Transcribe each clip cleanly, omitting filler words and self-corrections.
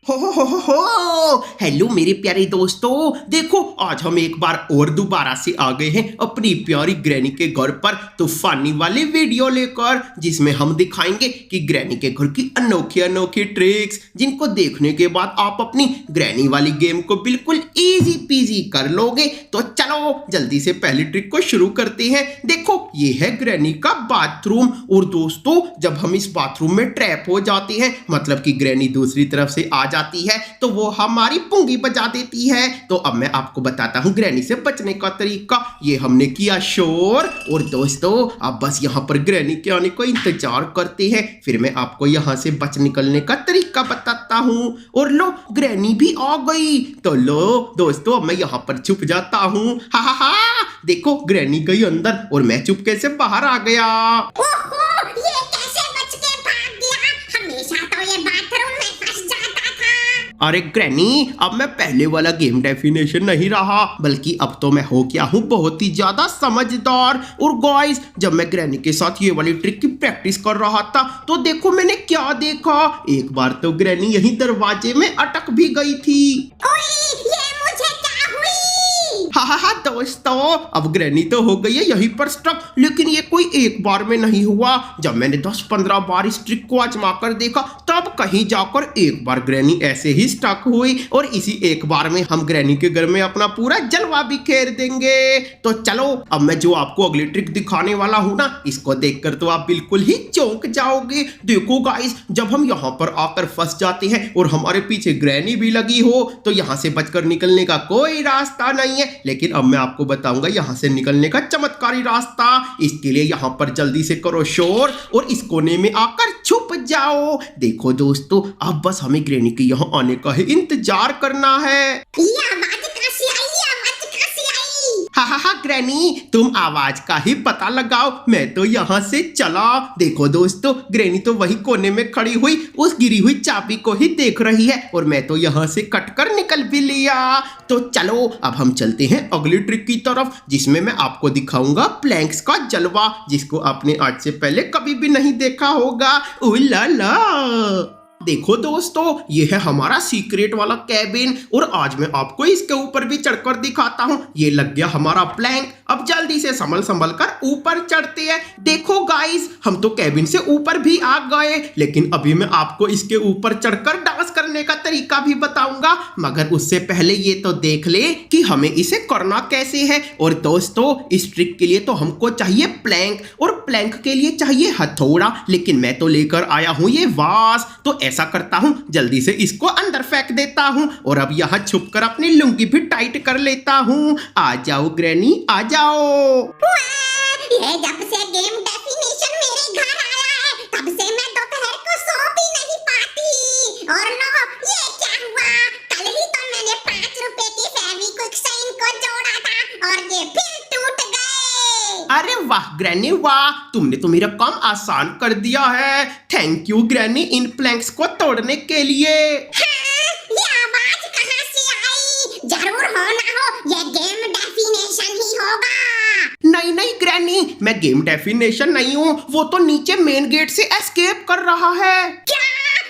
हो हेलो मेरे प्यारे दोस्तों। देखो आज हम एक बार और दोबारा से आ गए हैं अपनी प्यारी ग्रैनी के घर पर तूफानी वाले वीडियो लेकर, जिसमें हम दिखाएंगे कि ग्रैनी के घर की अनोखी अनोखी ट्रिक्स, जिनको देखने के बाद आप अपनी ग्रैनी वाली गेम को बिल्कुल इजी पीजी कर लोगे। तो चलो जल्दी से पहली ट्रिक को शुरू करते हैं। देखो ये है ग्रैनी का बाथरूम, और दोस्तों जब हम इस बाथरूम में ट्रैप हो जाते हैं, मतलब कि ग्रैनी दूसरी तरफ से आ जाती है, तो वो हमारी पुंगी बजा देती है। तो अब मैं आपको बताता हूँ ग्रैनी से बचने का तरीका। ये हमने किया शोर, और दोस्तों अब बस यहाँ पर ग्रैनी के आने को इंतजार करते हैं। फिर मैं आपको यहाँ से बच निकलने का तरीका बताता हूँ। और लो ग्रैनी भी आ गई। तो लो दोस्तों अब मैं यहाँ पर छुप जाता हूँ। हा हा हा, देखो ग्रैनी गई अंदर और मैं चुपके से बाहर आ गया। ये कैसे बच के भाग गया? हमेशा तो ये बाथरूम में फंस जाता था। अरे ग्रैनी अब मैं पहले वाला गेम डेफिनेशन नहीं रहा, बल्कि अब तो मैं हो गया हूँ बहुत ही ज्यादा समझदार। और गाइस जब मैं ग्रैनी के साथ ये वाली ट्रिक की प्रैक्टिस कर रहा था, तो देखो मैंने क्या देखा। एक बार तो ग्रैनी यही दरवाजे में अटक भी गई थी। ये मुझे क्या हुई? हा दोस्तों अब ग्रैनी तो हो गई है यहीं पर स्टक, लेकिन ये कोई एक बार में नहीं हुआ। जब मैंने 10-15 बार इस ट्रिक को आजमा कर देखा, तब कहीं जाकर एक बार ग्रैनी ऐसे ही स्टक हुई, और इसी एक बार में हम ग्रैनी के घर में अपना पूरा जलवा बिखेर देंगे। तो चलो अब मैं जो आपको अगली ट्रिक दिखाने वाला हूं ना, इसको देखकर तो आप बिल्कुल ही चौंक जाओगे। देखो गाइस जब हम यहाँ पर आकर फंस जाते हैं और हमारे पीछे ग्रैनी भी लगी हो, तो यहाँ से बचकर निकलने का कोई रास्ता नहीं है। लेकिन अब मैं आपको बताऊंगा यहाँ से निकलने का चमत्कारी रास्ता। इसके लिए यहाँ पर जल्दी से करो शोर और इस कोने में आकर छुप जाओ। देखो दोस्तों अब बस हमें ग्रैनी के यहाँ आने का ही इंतजार करना है। ये आवाज कैसी आई? हा ग्रैनी तुम आवाज का ही पता लगाओ, मैं तो यहाँ से चला। देखो दोस्तों ग्रैनी तो वही कोने में खड़ी हुई उस गिरी हुई चाबी को ही देख रही है, और मैं तो यहाँ से कटकर निकल भी लिया। तो चलो अब हम चलते हैं अगली ट्रिक की तरफ, जिसमें मैं आपको दिखाऊंगा प्लैंक्स का जलवा, जिसको आपने आज से पहले कभी भी नहीं देखा होगा। उलाला देखो दोस्तों ये है हमारा सीक्रेट वाला कैबिन, और आज मैं आपको इसके ऊपर भी चढ़कर दिखाता हूँ। ये लग गया हमारा प्लैंक। अब जल्दी से संभल कर ऊपर चढ़ते हैं। देखो गाइस हम तो कैबिन से ऊपर भी आ गए, लेकिन अभी मैं आपको इसके ऊपर चढ़कर डांस करने का तरीका भी बताऊंगा। मगर उससे पहले ये तो देख ले कि हमें इसे करना कैसे है। और दोस्तों इस ट्रिक के लिए तो हमको चाहिए प्लैंक, और प्लैंक के लिए चाहिए हथौड़ा, लेकिन मैं तो लेकर आया हूँ ये वास। तो ऐसा करता हूं जल्दी से इसको अंदर फेंक देता हूं, और अब यहां छुपकर अपनी लुंगी भी टाइट कर लेता हूं। आ जाओ ग्रैनी आ जाओ। ये जब से गेम डेफिनेशन मेरे घर आया है, तब से मैं दोपहर को सो भी नहीं पाती। और लो ये क्या हुआ? कल ही तो मैंने 5 रुपए की फेविक्विक साइन को जोड़ा था और ये फिर टूट गए। अरे वाह ग्रैनी वाह, तुमने तो मेरा काम आसान कर दिया है। थैंक यू ग्रैनी इन प्लैंक्स को तोड़ने के लिए। ये आवाज कहाँ से आई? जरूर हो ना हो ये गेम डेफिनेशन ही होगा। नहीं ग्रैनी मैं गेम डेफिनेशन नहीं हूँ, वो तो नीचे मेन गेट से एस्केप कर रहा है। क्या?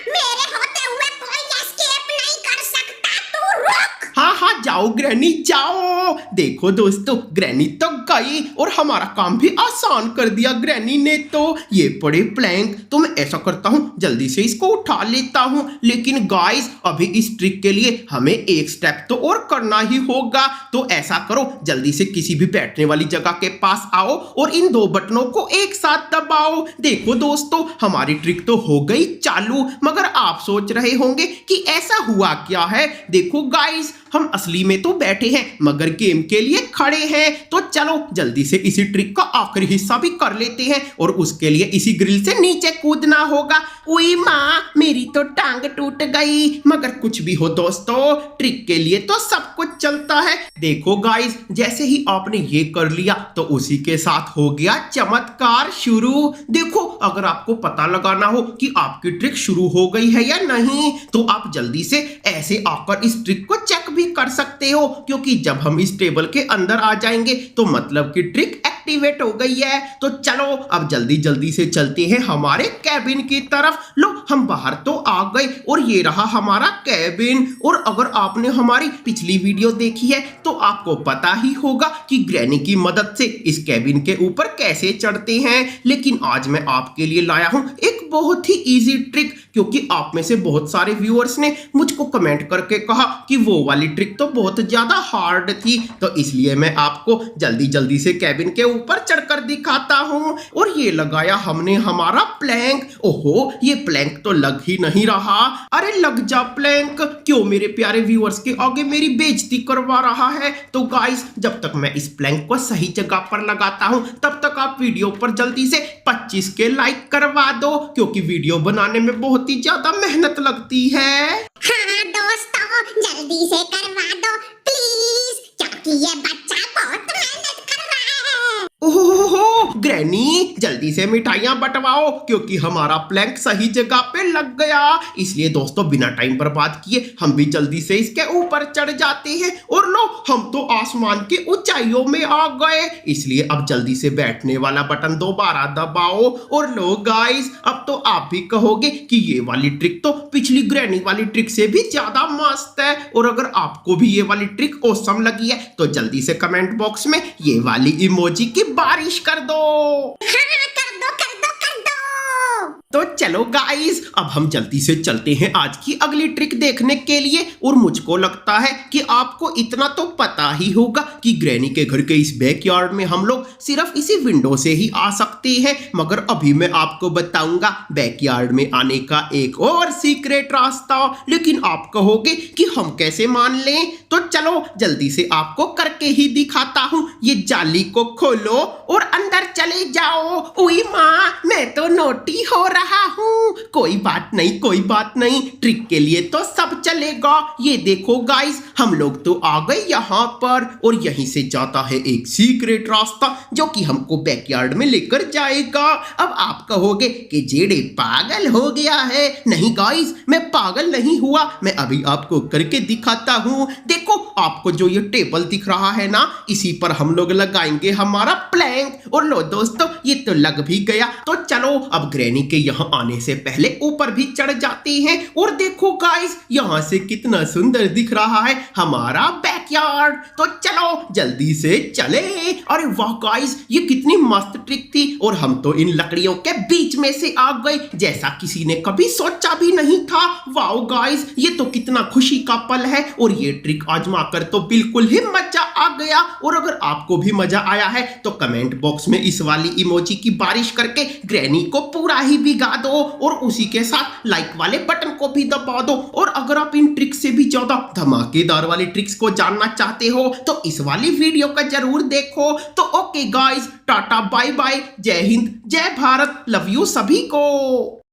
मेरे होते हुए कोई एस्केप नहीं कर सकता? तू रुक। हाँ जाओ ग्रैनी जाओ। देखो दोस्तों ग्रैनी तो गई, और हमारा काम भी आसान कर दिया ग्रैनी ने। तो ये पड़े प्लैंक, तो मैं ऐसा करता हूँ जल्दी से इसको उठा लेता हूँ। लेकिन गाइस अभी इस ट्रिक के लिए हमें एक स्टेप तो और करना ही होगा। तो ऐसा करो जल्दी से किसी भी बैठने वाली जगह के पास आओ और इन 2 बटनों को एक साथ दबाओ। देखो दोस्तों हमारी ट्रिक तो हो गई चालू, मगर आप सोच रहे होंगे कि ऐसा हुआ क्या है। देखो गाइस हम असली में तो बैठे हैं, मगर गेम के लिए खड़े हैं। तो चलो जल्दी से इसी ट्रिक का आखिरी हिस्सा भी कर लेते हैं, और उसके लिए इसी ग्रिल से नीचे कूदना होगा। ओए माँ मेरी तो टांग टूट गई, मगर कुछ भी हो दोस्तों ट्रिक के लिए तो सब कुछ चलता है। देखो गाइस जैसे ही आपने ये कर लिया, तो उसी के साथ हो गया चमत्कार शुरू। देखो अगर आपको पता लगाना हो कि आपकी ट्रिक शुरू हो गई है या नहीं, तो आप जल्दी से ऐसे आकर इस ट्रिक को चेक भी कर सकते हो, क्योंकि जब हम इस टेबल के अंदर आ जाएंगे तो मतलब कि ट्रिक एक्टिवेट हो गई है। तो चलो अब जल्दी जल्दी से चलते हैं हमारे कैबिन की तरफ। लो हम बाहर तो आ गए और ये रहा हमारा कैबिन। और अगर आपने हमारी पिछली वीडियो देखी है तो आपको पता ही होगा कि ग्रैनी की मदद से इस कैबिन के ऊपर कैसे चढ़ते हैं। लेकिन आज मैं आपके लिए लाया हूं एक बहुत ही इजी ट्रिक, क्योंकि आप में से बहुत सारे व्यूअर्स ने मुझको कमेंट करके कहा कि वो वाली ट्रिक तो बहुत ज्यादा हार्ड थी। तो इसलिए मैं आपको जल्दी जल्दी से कैबिन के ऊपर चढ़कर दिखाता हूं। और ये लगाया हमने हमारा प्लैंक। ओहो ये प्लैंक तो लग ही नहीं रहा। अरे लग जा प्लैंक, क्यों मेरे प्यारे व्यूअर्स के आगे मेरी बेइज्जती करवा रहा है। तो गाइस जब तक मैं इस प्लैंक को सही जगह पर लगाता हूं तब तक आप वीडियो पर जल्दी से 25 के लाइक करवा दो, क्योंकि वीडियो बनाने में बहुत ही ज्यादा मेहनत लगती है। हाँ दोस्तों जल्दी से करवा दो प्लीज, क्योंकि ये बच्चा बहुत मेहनत कर रहा है। ओहो ग्रैनी जल्दी से मिठाइयां बंटवाओ, क्योंकि हमारा प्लैंक सही जगह पे लग गया। इसलिए दोस्तों बिना टाइम बर्बाद किए हम भी जल्दी से इसके ऊपर चढ़ जाते हैं। और लो हम तो आसमान की ऊंचाइयों में आ गए। इसलिए अब जल्दी से बैठने वाला बटन दोबारा दबाओ। और लो गाइस अब तो आप भी कहोगे कि ये वाली ट्रिक तो पिछली ग्रैनी वाली ट्रिक से भी ज्यादा मस्त है। और अगर आपको भी ये वाली ट्रिक ऑसम लगी है तो जल्दी से कमेंट बॉक्स में ये वाली इमोजी की बारिश कर दो। हाँ कर दो कर दो कर दो। तो चलो गाइस अब हम जल्दी से चलते हैं आज की अगली ट्रिक देखने के लिए। और मुझको लगता है कि आपको इतना तो पता ही होगा कि ग्रैनी के घर के इस बैकयार्ड में हम लोग सिर्फ इसी विंडो से ही आ सकते हैं। मगर अभी मैं आपको बताऊंगा बैकयार्ड में आने का एक और सीक्रेट रास्ता। लेकिन आप कहोगे कि हम कैसे मान लें, तो चलो जल्दी से आपको करके ही दिखाता हूं। ये जाली को खोलो और अंदर चले जाओ। ओई माँ मैं तो नोटी हो रहा हूँ। कोई बात नहीं कोई बात नहीं, ट्रिक के लिए तो सब चलेगा। ये देखो गाइस हम लोग तो आ गए यहाँ पर और यहीं से जाता है एक सीक्रेट रास्ता जो कि हमको बैकयार्ड में लेकर जाएगा। अब आप कहोगे कि जेडे पागल हो गया है। नहीं गाइस मैं पागल नहीं हुआ, मैं अभी आपको करके दिखाता हूँ। देखो आपको जो ये टेबल दिख रहा है ना, इसी पर हम लोग लगाएंगे हमारा प्लैंक। और लो दोस्तों ये तो लग भी गया। तो चलो अब ग्रैनी के यहाँ आने से पहले ऊपर भी चढ़ जाते हैं। और देखो गाइस यहाँ से कितना सुंदर दिख रहा है हमारा बैकयार्ड। तो चलो जल्दी से चले। अरे वाह गाइस ये कितनी मस्त ट्रिक थी। और हम तो इन लकड़ियों के बीच में से आ गए जैसा किसी ने कभी सोचा भी नहीं था। वाह गाइस ये तो कितना खुशी का पल है। और ये ट्रिक आजमा कर तो बिल्कुल ही मजा आ गया। और अगर आपको भी मजा आया है तो कमेंट बॉक्स में इस वाली इमोजी की बारिश करके ग्रैनी को पूरा ही भिगा दो और उसी के साथ लाइक वाले बटन को भी दबा दो। और अगर आप इन ट्रिक्स से भी ज्यादा धमाकेदार वाली ट्रिक्स को जानना चाहते हो तो इस वाली वीडियो का जरूर देखो। तो okay guys tata bye bye, जय हिंद जय भारत, लव यू सभी को।